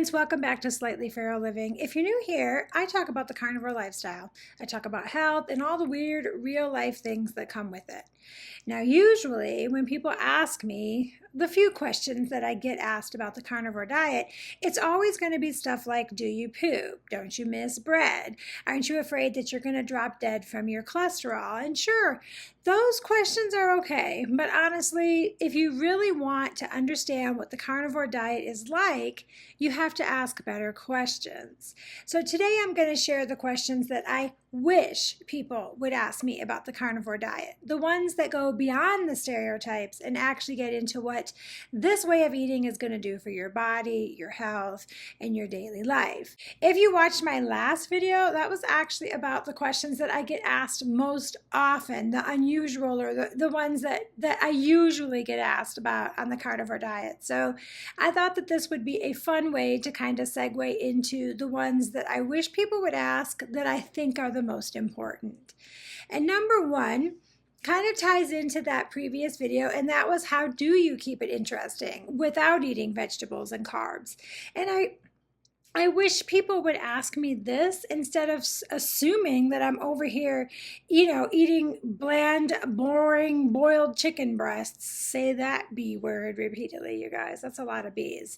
friends, welcome back to Slightly Feral Living. If you're new here, I talk about the carnivore lifestyle. I talk about health and all the weird real life things that come with it. Now, usually when people ask me the few questions that I get asked about the carnivore diet, it's always going to be stuff like, do you poop? Don't you miss bread? Aren't you afraid that you're going to drop dead from your cholesterol? And sure, those questions are okay, but honestly, if you really want to understand what the carnivore diet is like, you have to ask better questions. So today I'm going to share the questions that I wish people would ask me about the carnivore diet, the ones that go beyond the stereotypes and actually get into what this way of eating is going to do for your body, your health, and your daily life. If you watched my last video, that was actually about the questions that I get asked most often, the unusual or the ones that I usually get asked about on the carnivore diet. So I thought that this would be a fun way to kind of segue into the ones that I wish people would ask that I think are the most important. And number one kind of ties into that previous video, and that was, how do you keep it interesting without eating vegetables and carbs? And I wish people would ask me this instead of assuming that I'm over here, eating bland, boring, boiled chicken breasts. Say that B word repeatedly, you guys. That's a lot of B's.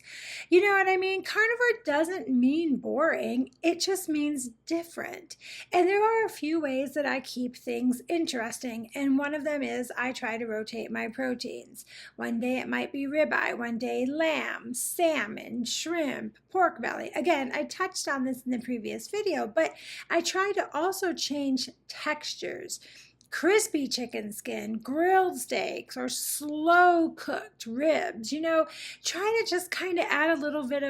You know what I mean? Carnivore doesn't mean boring. It just means different. And there are a few ways that I keep things interesting. And one of them is I try to rotate my proteins. One day it might be ribeye, one day lamb, salmon, shrimp, pork belly. Again, I touched on this in the previous video, but I try to also change textures. Crispy chicken skin, grilled steaks, or slow cooked ribs. Try to just kind of add a little bit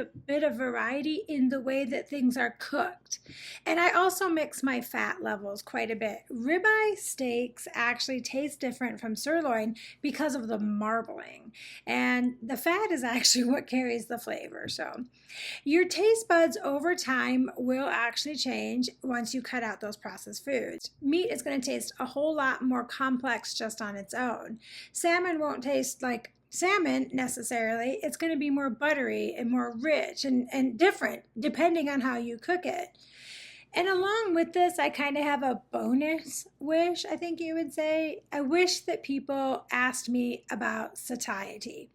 of variety in the way that things are cooked. And I also mix my fat levels quite a bit. Ribeye steaks actually taste different from sirloin because of the marbling. And the fat is actually what carries the flavor. So your taste buds over time will actually change once you cut out those processed foods. Meat is going to taste a whole lot more complex just on its own. Salmon won't taste like salmon necessarily. It's going to be more buttery and more rich and different depending on how you cook it. And along with this, I kind of have a bonus wish, I think you would say. I wish that people asked me about satiety.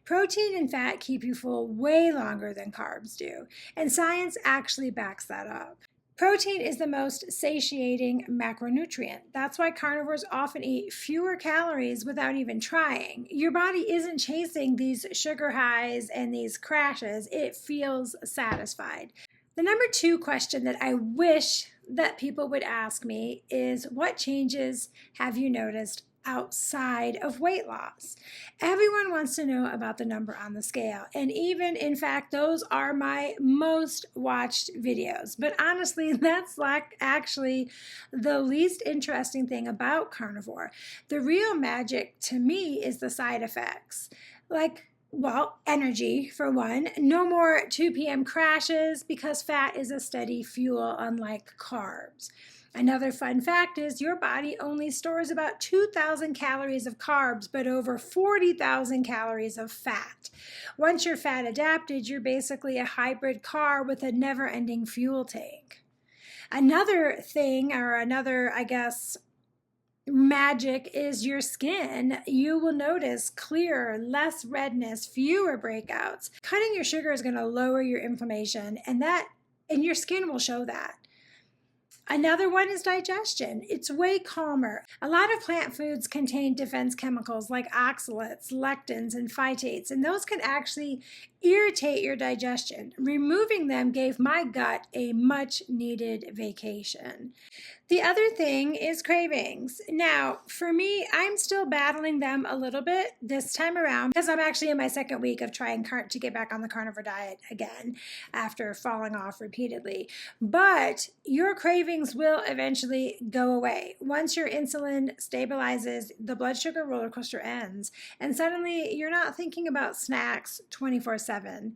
Protein and fat keep you full way longer than carbs do, and science actually backs that up. Protein is the most satiating macronutrient. That's why carnivores often eat fewer calories without even trying. Your body isn't chasing these sugar highs and these crashes. It feels satisfied. The number two question that I wish that people would ask me is, what changes have you noticed outside of weight loss? Everyone wants to know about the number on the scale. And even, in fact, those are my most watched videos. But honestly, that's like actually the least interesting thing about carnivore. The real magic to me is the side effects. Energy for one. No more 2 p.m. crashes because fat is a steady fuel, unlike carbs. Another fun fact is your body only stores about 2,000 calories of carbs, but over 40,000 calories of fat. Once you're fat adapted, you're basically a hybrid car with a never-ending fuel tank. Another thing, or another, magic is your skin. You will notice clearer, less redness, fewer breakouts. Cutting your sugar is going to lower your inflammation, and your skin will show that. Another one is digestion. It's way calmer. A lot of plant foods contain defense chemicals like oxalates, lectins, and phytates, and those can actually irritate your digestion. Removing them gave my gut a much needed vacation. The other thing is cravings. Now, for me, I'm still battling them a little bit this time around because I'm actually in my second week of trying to get back on the carnivore diet again after falling off repeatedly. But your cravings will eventually go away. Once your insulin stabilizes, the blood sugar roller coaster ends, and suddenly you're not thinking about snacks 24/7.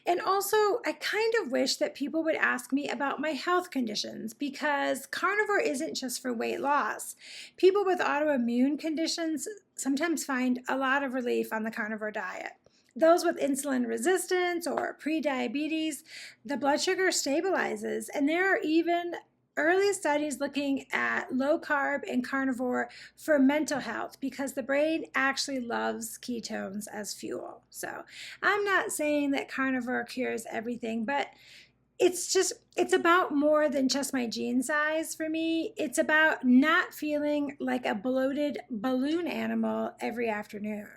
And also, I kind of wish that people would ask me about my health conditions, because carnivore isn't just for weight loss. People with autoimmune conditions sometimes find a lot of relief on the carnivore diet. those with insulin resistance or pre-diabetes, the blood sugar stabilizes. And there are even early studies looking at low carb and carnivore for mental health because the brain actually loves ketones as fuel. So I'm not saying that carnivore cures everything, but it's about more than just my gene size for me. It's about not feeling like a bloated balloon animal every afternoon.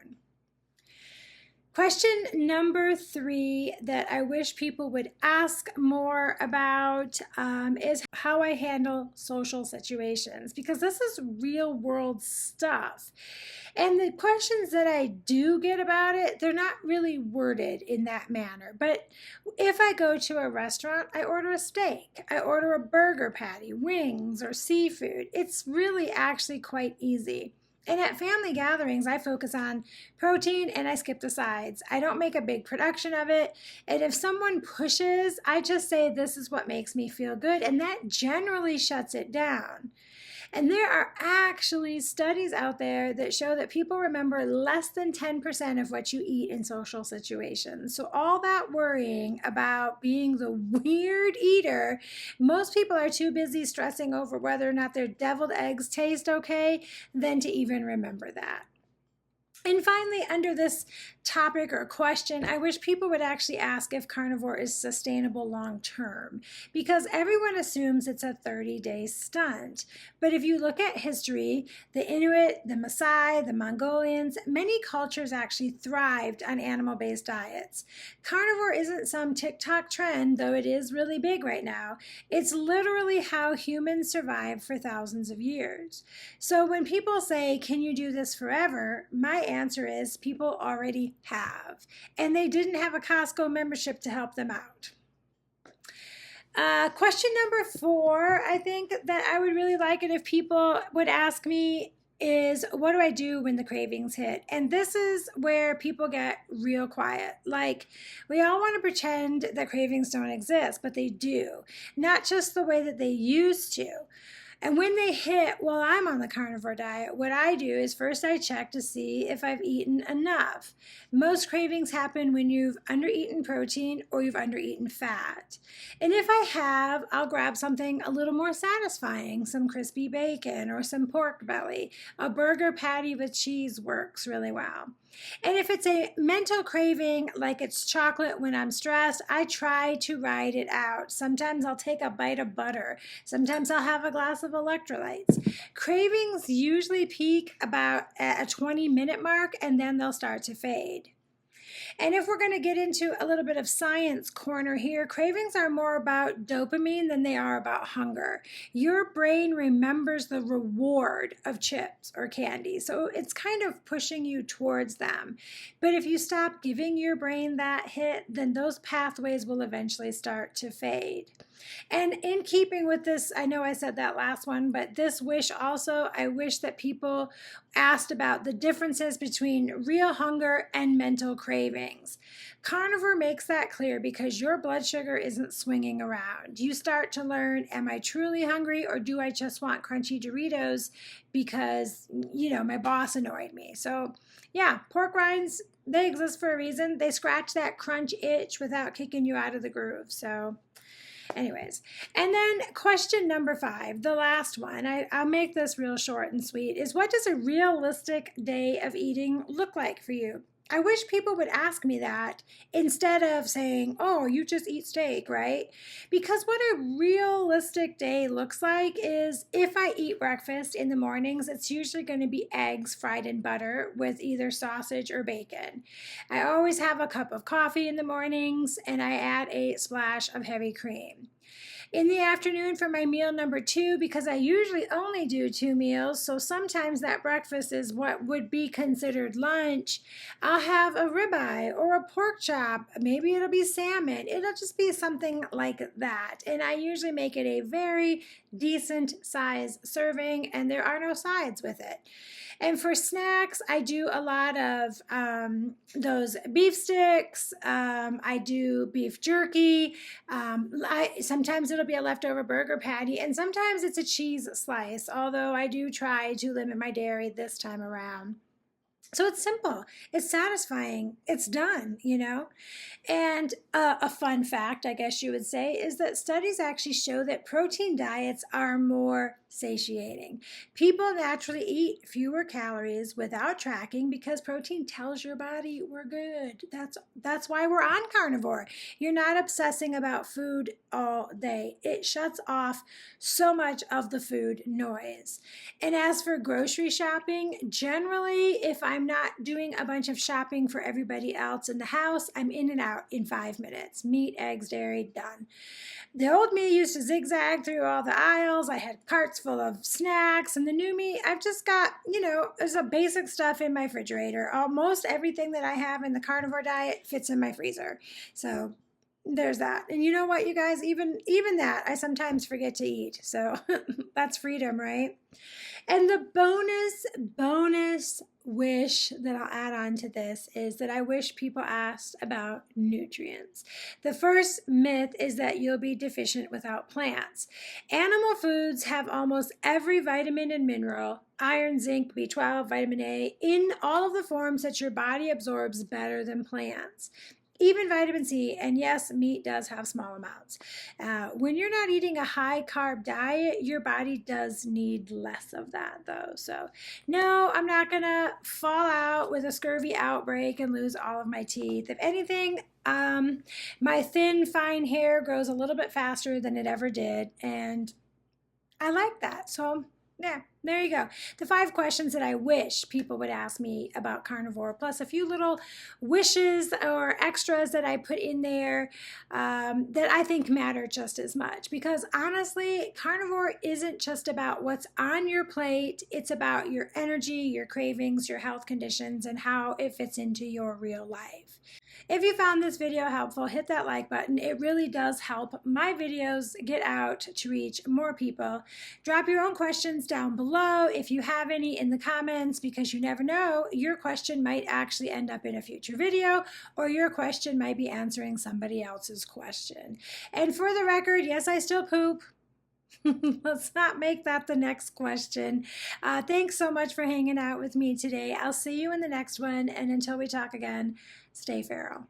Question number 3 that I wish people would ask more about is how I handle social situations, because this is real world stuff. And the questions that I do get about it, they're not really worded in that manner. But if I go to a restaurant, I order a steak, I order a burger patty, wings, or seafood. It's really actually quite easy. And at family gatherings, I focus on protein and I skip the sides. I don't make a big production of it. And if someone pushes, I just say, this is what makes me feel good. And that generally shuts it down. And there are actually studies out there that show that people remember less than 10% of what you eat in social situations. So all that worrying about being the weird eater, most people are too busy stressing over whether or not their deviled eggs taste okay than to even remember that. And finally, under this topic or question, I wish people would actually ask if carnivore is sustainable long term, because everyone assumes it's a 30-day stunt. But if you look at history, the Inuit, the Maasai, the Mongolians, many cultures actually thrived on animal-based diets. Carnivore isn't some TikTok trend, though it is really big right now. It's literally how humans survived for thousands of years. So when people say, can you do this forever? My answer is people already have, and they didn't have a Costco membership to help them out. Question number 4, I think that I would really like it if people would ask me is, what do I do when the cravings hit? And this is where people get real quiet. Like, we all want to pretend that cravings don't exist, but they do. Not just the way that they used to. And when they hit, while I'm on the carnivore diet, what I do is first I check to see if I've eaten enough. Most cravings happen when you've undereaten protein or you've undereaten fat. And if I have, I'll grab something a little more satisfying, some crispy bacon or some pork belly. A burger patty with cheese works really well. And if it's a mental craving, like it's chocolate when I'm stressed, I try to ride it out. Sometimes I'll take a bite of butter. Sometimes I'll have a glass of electrolytes. Cravings usually peak about at a 20-minute mark, and then they'll start to fade. And if we're going to get into a little bit of science corner here, cravings are more about dopamine than they are about hunger. Your brain remembers the reward of chips or candy, so it's kind of pushing you towards them. But if you stop giving your brain that hit, then those pathways will eventually start to fade. And in keeping with this, I know I said that last one, but this wish also, I wish that people asked about the differences between real hunger and mental cravings. Carnivore makes that clear because your blood sugar isn't swinging around. You start to learn, am I truly hungry or do I just want crunchy Doritos because, my boss annoyed me? So yeah, pork rinds, they exist for a reason. They scratch that crunch itch without kicking you out of the groove. So anyways, and then question number 5, the last one, I'll make this real short and sweet, is what does a realistic day of eating look like for you? I wish people would ask me that instead of saying, oh, you just eat steak, right? Because what a realistic day looks like is if I eat breakfast in the mornings, it's usually going to be eggs fried in butter with either sausage or bacon. I always have a cup of coffee in the mornings, and I add a splash of heavy cream. In the afternoon for my meal number 2, because I usually only do 2 meals, so sometimes that breakfast is what would be considered lunch, I'll have a ribeye or a pork chop. Maybe it'll be salmon. It'll just be something like that. And I usually make it a very decent size serving, and there are no sides with it. And for snacks, I do a lot of those beef sticks. I do beef jerky. Sometimes it'll be a leftover burger patty, and sometimes it's a cheese slice, although I do try to limit my dairy this time around. So it's simple, it's satisfying, it's done, you know? And a fun fact, I guess you would say, is that studies actually show that protein diets are more satiating. People naturally eat fewer calories without tracking because protein tells your body we're good. That's why we're on carnivore. You're not obsessing about food all day. It shuts off so much of the food noise. And as for grocery shopping, generally, if I'm not doing a bunch of shopping for everybody else in the house, I'm in and out in 5 minutes. Meat, eggs, dairy, done. The old me used to zigzag through all the aisles. I had carts full of snacks, and the new me, I've just got, there's a basic stuff in my refrigerator. Almost everything that I have in the carnivore diet fits in my freezer. So there's that. And you know what, you guys, even that I sometimes forget to eat. So that's freedom, right? And the bonus wish that I'll add on to this is that I wish people asked about nutrients. The first myth is that you'll be deficient without plants. Animal foods have almost every vitamin and mineral, iron, zinc, B12, vitamin A, in all of the forms that your body absorbs better than plants. Even vitamin C, and yes, meat does have small amounts. When you're not eating a high carb diet, your body does need less of that though. So no, I'm not gonna fall out with a scurvy outbreak and lose all of my teeth. If anything, my thin, fine hair grows a little bit faster than it ever did, and I like that. So yeah, there you go. The 5 questions that I wish people would ask me about carnivore, plus a few little wishes or extras that I put in there that I think matter just as much. Because honestly, carnivore isn't just about what's on your plate. It's about your energy, your cravings, your health conditions, and how it fits into your real life. If you found this video helpful, hit that like button. It really does help my videos get out to reach more people. Drop your own questions down below if you have any in the comments, because you never know, your question might actually end up in a future video, or your question might be answering somebody else's question. And for the record, yes, I still poop. Let's not make that the next question. Thanks so much for hanging out with me today. I'll see you in the next one, and until we talk again, stay feral.